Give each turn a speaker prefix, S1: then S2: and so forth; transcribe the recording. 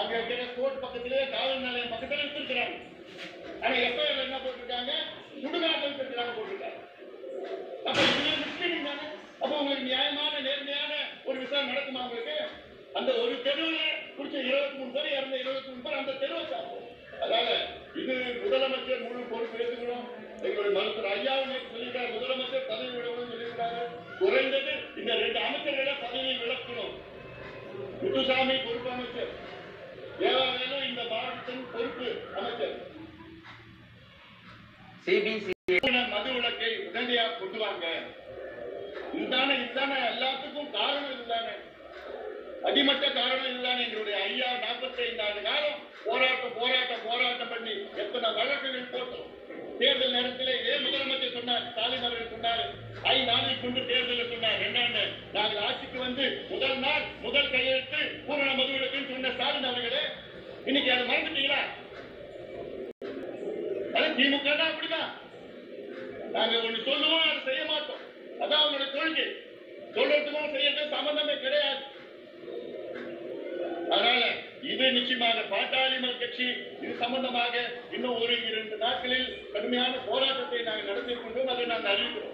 S1: அங்க இருக்கிற கோர்ட் பக்கத்திலேயே காவல் நிலையம் பக்கத்துல வச்சிருக்கிறாங்க. ஆனா எஃப்ஐஆர் என்ன போட்டிருக்காங்க, சுடுகாட்டில் இருக்கிறாங்க போட்டிருக்காங்க. அப்ப இதுவே மிஸ்லீடிங் தானே. அப்ப உங்களுக்கு நியாயமான நேர்மையான ஒரு விசாரணை நடக்குமா? உங்களுக்கு அந்த ஒரு தெருவில் குடிச்ச 23 பேர் இறந்த 23 பேர் அந்த தெருவை சாப்பிடும். அதனால இது முதலமைச்சர் முழு பொறுப்பு எடுத்துக்கணும். எங்களுடைய மருத்துவர் ஐயாவும் சொல்லியிருக்காரு, முதலமைச்சர் பதவி விடணும்னு சொல்லியிருக்காங்க. குறைந்தது இந்த 2 அமைச்சர்களை பதவி விலக்கணும். முத்துசாமி பொறுப்பு அமைச்சர், தேவாலயம் இந்த மாவட்டத்தின் பொறுப்பு அமைச்சர். மது விலக்கை உடனடியாக கொண்டு வாங்க. இதுதானே எல்லாத்துக்கும் காரணம். இதுதானே அடிமட்ட காரணம். இதுதானே எங்களுடைய ஐயா 45 ஆண்டு காலம் போராட்டம் பண்ணி எத்தனை வழக்குகள் போட்டோம். தேர்தல் நேரத்தில் இதே முதலமைச்சர் சொன்னார், ஸ்டாலின் அவர்கள் சொன்னார், 5 நாளைக்கு கொண்டு தேர்தல் சொன்னார். என்னன்னு நாங்கள் ஆட்சிக்கு வந்து முதல் நாள் முதல் கையெழுத்து பூரண மதுவிலக்குன்னு சொன்ன ஸ்டாலின் அவர்களே, இன்னைக்கு அதை மறந்துட்டீங்களா? அது திமுக தான் அப்படிதான். நாங்க ஒண்ணு சொல்லுவோம், அதை செய்ய மாட்டோம். அதான் அவங்களுடைய கொள்கை. சொல்றதுக்கும் செய்யறதுக்கும் சம்பந்தமே கிடையாது. அதனால இது நிச்சயமாக பாட்டாளி மக்கள் கட்சி இது சம்பந்தமாக இன்னும் 1-2 நாட்களில் கடுமையான போராட்டத்தை நாங்கள் நடத்தி கொண்டோம். அதை நாங்கள் அறிவிக்கிறோம்.